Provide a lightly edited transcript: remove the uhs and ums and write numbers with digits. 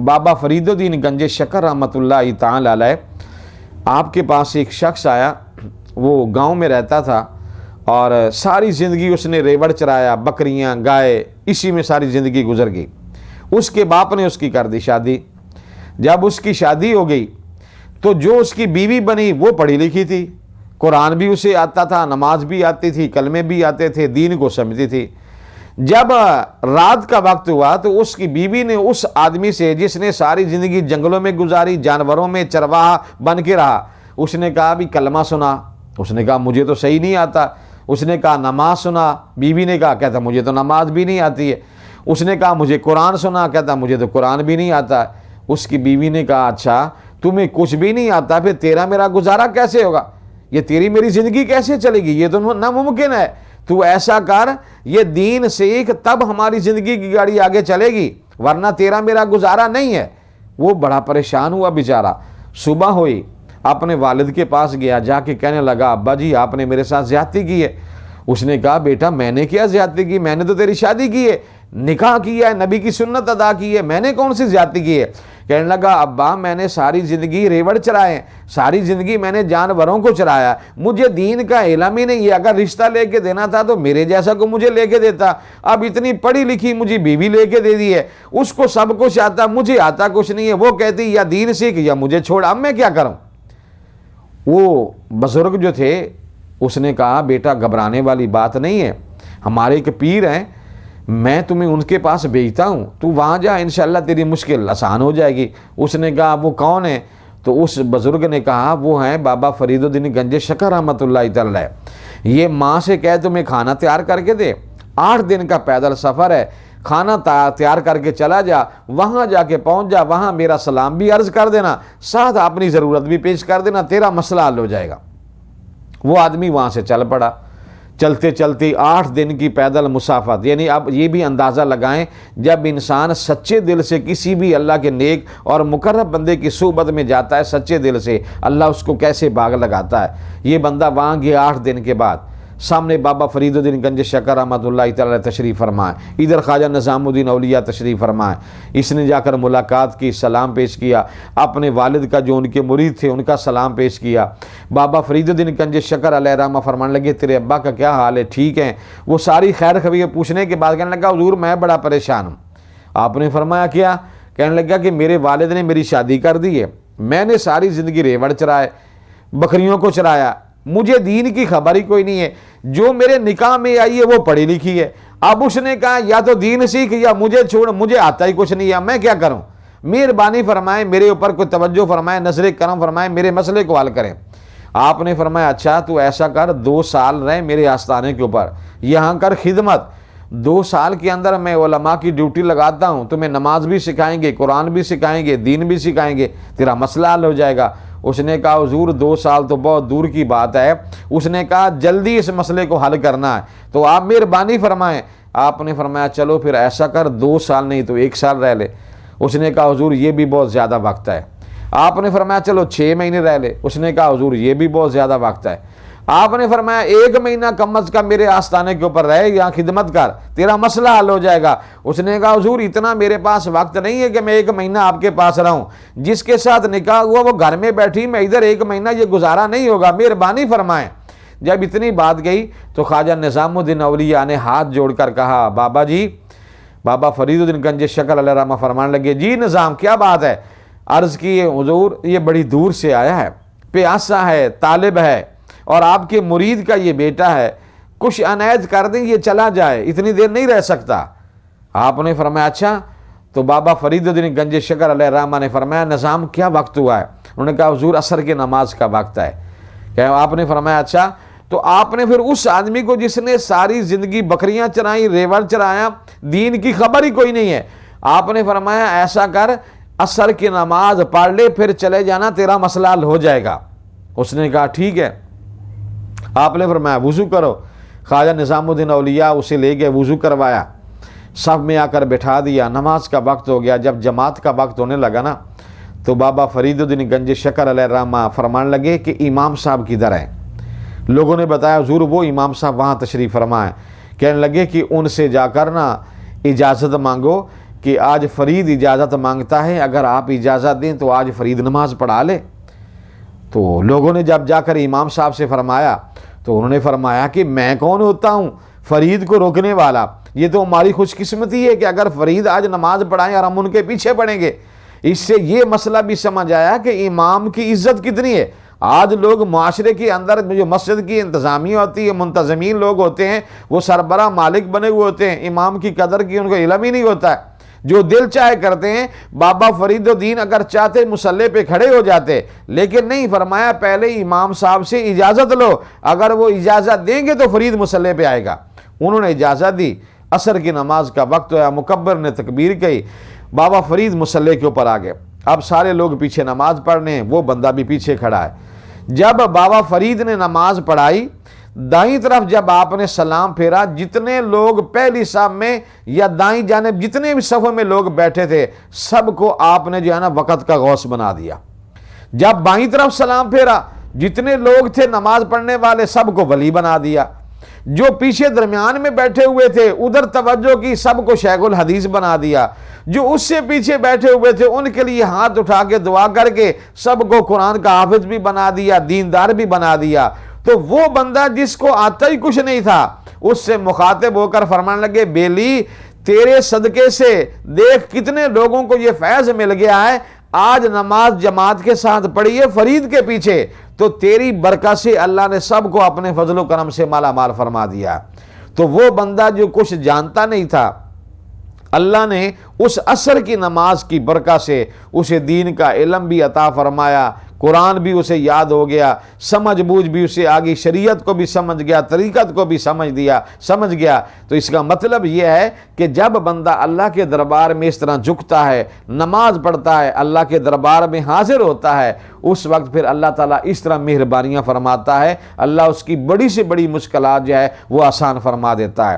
بابا فرید الدین گنج شکر رحمتہ تعالی علیہ، آپ کے پاس ایک شخص آیا، وہ گاؤں میں رہتا تھا اور ساری زندگی اس نے ریوڑ چرایا، بکریاں گائے، اسی میں ساری زندگی گزر گئی۔ اس کے باپ نے اس کی کر دی شادی۔ جب اس کی شادی ہو گئی تو جو اس کی بیوی بنی وہ پڑھی لکھی تھی، قرآن بھی اسے آتا تھا، نماز بھی آتی تھی، کلمے بھی آتے تھے، دین کو سمجھتی تھی۔ جب رات کا وقت ہوا تو اس کی بیوی نے اس آدمی سے جس نے ساری زندگی جنگلوں میں گزاری، جانوروں میں چرواہا بن کے رہا، اس نے کہا بھی کلمہ سنا۔ اس نے کہا مجھے تو صحیح نہیں آتا۔ اس نے کہا نماز سنا۔ بیوی نے کہا کہتا مجھے تو نماز بھی نہیں آتی ہے۔ اس نے کہا مجھے قرآن سنا، کہتا مجھے تو قرآن بھی نہیں آتا۔ اس کی بیوی نے کہا اچھا تمہیں کچھ بھی نہیں آتا، پھر تیرا میرا گزارا کیسے ہوگا؟ یہ تیری میری زندگی کیسے چلے گی؟ یہ تو ناممکن ہے۔ تو ایسا کر، یہ دین سیکھ، تب ہماری زندگی کی گاڑی آگے چلے گی، ورنہ تیرا میرا گزارا نہیں ہے۔ وہ بڑا پریشان ہوا بیچارہ۔ صبح ہوئی، اپنے والد کے پاس گیا، جا کے کہنے لگا ابا جی آپ نے میرے ساتھ زیادتی کی ہے۔ اس نے کہا بیٹا میں نے کیا زیادتی کی؟ میں نے تو تیری شادی کی ہے، نکاح کیا ہے، نبی کی سنت ادا کی ہے، میں نے کون سی زیادتی کی ہے؟ کہنے لگا ابا میں نے ساری زندگی ریوڑ چرائے، ساری زندگی میں نے جانوروں کو چرایا، مجھے دین کا علم ہی نہیں ہے۔ اگر رشتہ لے کے دینا تھا تو میرے جیسا کو مجھے لے کے دیتا۔ اب اتنی پڑھی لکھی مجھے بیوی لے کے دے دی ہے، اس کو سب کچھ آتا، مجھے آتا کچھ نہیں ہے۔ وہ کہتی یا دین سیکھ یا مجھے چھوڑ، اب میں کیا کروں؟ وہ بزرگ جو تھے اس نے کہا بیٹا گھبرانے والی بات نہیں ہے، ہمارے ایک پیر ہیں، میں تمہیں ان کے پاس بھیجتا ہوں، تو وہاں جا انشاءاللہ تیری مشکل آسان ہو جائے گی۔ اس نے کہا وہ کون ہے؟ تو اس بزرگ نے کہا وہ ہیں بابا فرید الدین گنج شکر رحمتہ اللہ تعالی۔ یہ ماں سے کہے تمہیں کھانا تیار کر کے دے، 8 دن کا پیدل سفر ہے، کھانا تیار کر کے چلا جا، وہاں جا کے پہنچ جا، وہاں میرا سلام بھی عرض کر دینا، ساتھ اپنی ضرورت بھی پیش کر دینا، تیرا مسئلہ حل ہو جائے گا۔ وہ آدمی وہاں سے چل پڑا۔ چلتے چلتے 8 دن کی پیدل مسافت، یعنی اب یہ بھی اندازہ لگائیں جب انسان سچے دل سے کسی بھی اللہ کے نیک اور مقرب بندے کی صحبت میں جاتا ہے، سچے دل سے، اللہ اس کو کیسے باغ لگاتا ہے۔ یہ بندہ وہاں گیا 8 دن کے بعد، سامنے بابا فرید الدین گنج شکر رحمۃ اللہ تعالی تشریف فرمائے، ادھر خواجہ نظام الدین اولیاء تشریف فرمائے۔ اس نے جا کر ملاقات کی، سلام پیش کیا، اپنے والد کا جو ان کے مرید تھے ان کا سلام پیش کیا۔ بابا فرید الدین گنج شکر علیہ رحمہ فرمانے لگے تیرے ابا کا کیا حال ہے؟ ٹھیک ہیں؟ وہ ساری خیر خبر پوچھنے کے بعد کہنے لگا حضور میں بڑا پریشان ہوں۔ آپ نے فرمایا کیا؟ کہنے لگا کہ میرے والد نے میری شادی کر دی ہے، میں نے ساری زندگی ریوڑ چرائے، بکریوں کو چرایا، مجھے دین کی خبر ہی کوئی نہیں ہے، جو میرے نکاح میں آئی ہے وہ پڑھی لکھی ہے۔ اب اس نے کہا یا تو دین سیکھ یا مجھے چھوڑ، مجھے آتا ہی کچھ نہیں ہے، میں کیا کروں؟ مہربانی فرمائیں میرے اوپر کوئی توجہ فرمائیں، نظر کرم فرمائیں، میرے مسئلے کو حل کریں۔ آپ نے فرمایا اچھا تو ایسا کر 2 سال رہے میرے آستانے کے اوپر، یہاں کر خدمت، 2 سال کے اندر میں علماء کی ڈیوٹی لگاتا ہوں، تمہیں نماز بھی سکھائیں گے، قرآن بھی سکھائیں گے، دین بھی سکھائیں گے، تیرا مسئلہ حل ہو جائے گا۔ اس نے کہا حضور 2 سال تو بہت دور کی بات ہے۔ اس نے کہا جلدی اس مسئلے کو حل کرنا ہے تو آپ مہربانی فرمائیں۔ آپ نے فرمایا چلو پھر ایسا کر 2 سال نہیں تو 1 سال رہ لے۔ اس نے کہا حضور یہ بھی بہت زیادہ وقت ہے۔ آپ نے فرمایا چلو 6 مہینے رہ لے۔ اس نے کہا حضور یہ بھی بہت زیادہ وقت ہے۔ آپ نے فرمایا 1 مہینہ کم از کم میرے آستانے کے اوپر رہے، یہاں خدمت کر، تیرا مسئلہ حل ہو جائے گا۔ اس نے کہا حضور اتنا میرے پاس وقت نہیں ہے کہ میں 1 مہینہ آپ کے پاس رہوں، جس کے ساتھ نکاح ہوا وہ گھر میں بیٹھی، میں ادھر 1 مہینہ یہ گزارا نہیں ہوگا، مہربانی فرمائیں۔ جب اتنی بات گئی تو خواجہ نظام الدین اولیاء نے ہاتھ جوڑ کر کہا بابا جی، بابا فرید الدین گنج شکر علیہ رحمہ فرمانے لگے جی نظام کیا بات ہے؟ عرض کی حضور یہ بڑی دور سے آیا ہے، پیاسا ہے، طالب ہے، اور آپ کے مرید کا یہ بیٹا ہے، کچھ عنایت کر دیں یہ چلا جائے، اتنی دیر نہیں رہ سکتا۔ آپ نے فرمایا اچھا۔ تو بابا فرید الدین گنج شکر علیہ رحمہ نے فرمایا نظام کیا وقت ہوا ہے؟ انہوں نے کہا حضور عصر کی نماز کا وقت ہے۔ کہ آپ نے فرمایا اچھا۔ تو آپ نے پھر اس آدمی کو جس نے ساری زندگی بکریاں چرائیں، ریوڑ چرایا، دین کی خبر ہی کوئی نہیں ہے، آپ نے فرمایا ایسا کر عصر کی نماز پڑھ لے پھر چلے جانا، تیرا مسئلہ حل ہو جائے گا۔ اس نے کہا ٹھیک ہے۔ آپ نے فرمایا وضو کرو۔ خواجہ نظام الدین اولیاء اسے لے گئے، وضو کروایا، صف میں آ کر بٹھا دیا، نماز کا وقت ہو گیا۔ جب جماعت کا وقت ہونے لگا نا تو بابا فرید الدین گنج شکر علیہ رحمہ فرمان لگے کہ امام صاحب کدھر ہیں؟ لوگوں نے بتایا حضور وہ امام صاحب وہاں تشریف فرما ہے۔ کہنے لگے کہ ان سے جا کر نا اجازت مانگو کہ آج فرید اجازت مانگتا ہے، اگر آپ اجازت دیں تو آج فرید نماز پڑھا لے۔ تو لوگوں نے جب جا کر امام صاحب سے فرمایا تو انہوں نے فرمایا کہ میں کون ہوتا ہوں فرید کو روکنے والا، یہ تو ہماری خوش قسمتی ہے کہ اگر فرید آج نماز پڑھائیں اور ہم ان کے پیچھے پڑیں گے۔ اس سے یہ مسئلہ بھی سمجھ آیا کہ امام کی عزت کتنی ہے۔ آج لوگ معاشرے کے اندر جو مسجد کی انتظامیہ ہوتی ہے، منتظمین لوگ ہوتے ہیں، وہ سربراہ مالک بنے ہوئے ہوتے ہیں، امام کی قدر کی ان کو علم ہی نہیں ہوتا ہے، جو دل چاہے کرتے ہیں۔ بابا فرید الدین اگر چاہتے مصلی پہ کھڑے ہو جاتے، لیکن نہیں، فرمایا پہلے امام صاحب سے اجازت لو، اگر وہ اجازت دیں گے تو فرید مصلی پہ آئے گا۔ انہوں نے اجازت دی، عصر کی نماز کا وقت ہوا، مکبر نے تکبیر کہی، بابا فرید مصلی کے اوپر آ گئے۔ اب سارے لوگ پیچھے نماز پڑھنے ہیں، وہ بندہ بھی پیچھے کھڑا ہے۔ جب بابا فرید نے نماز پڑھائی، دائیں طرف جب آپ نے سلام پھیرا، جتنے لوگ پہلی صف میں یا دائیں جانب جتنے بھی صفوں میں لوگ بیٹھے تھے، سب کو آپ نے جو ہے نا وقت کا غوث بنا دیا۔ جب بائیں طرف سلام پھیرا، جتنے لوگ تھے نماز پڑھنے والے، سب کو ولی بنا دیا۔ جو پیچھے درمیان میں بیٹھے ہوئے تھے ادھر توجہ کی، سب کو شیخ الحدیث بنا دیا۔ جو اس سے پیچھے بیٹھے ہوئے تھے ان کے لیے ہاتھ اٹھا کے دعا کر کے سب کو قرآن کا حافظ بھی بنا دیا، دیندار بھی بنا دیا۔ تو وہ بندہ جس کو آتا ہی کچھ نہیں تھا، اس سے مخاطب ہو کر فرمانے لگے، بیلی تیرے صدقے سے دیکھ کتنے لوگوں کو یہ فیض مل گیا ہے، آج نماز جماعت کے ساتھ پڑھی ہے فرید کے پیچھے، تو تیری برکت سے اللہ نے سب کو اپنے فضل و کرم سے مالا مال فرما دیا۔ تو وہ بندہ جو کچھ جانتا نہیں تھا، اللہ نے اس عصر کی نماز کی برکت سے اسے دین کا علم بھی عطا فرمایا، قرآن بھی اسے یاد ہو گیا، سمجھ بوجھ بھی اسے آگی، شریعت کو بھی سمجھ گیا، طریقت کو بھی سمجھ گیا۔ تو اس کا مطلب یہ ہے کہ جب بندہ اللہ کے دربار میں اس طرح جھکتا ہے، نماز پڑھتا ہے، اللہ کے دربار میں حاضر ہوتا ہے، اس وقت پھر اللہ تعالیٰ اس طرح مہربانیاں فرماتا ہے، اللہ اس کی بڑی سے بڑی مشکلات جو ہے وہ آسان فرما دیتا ہے۔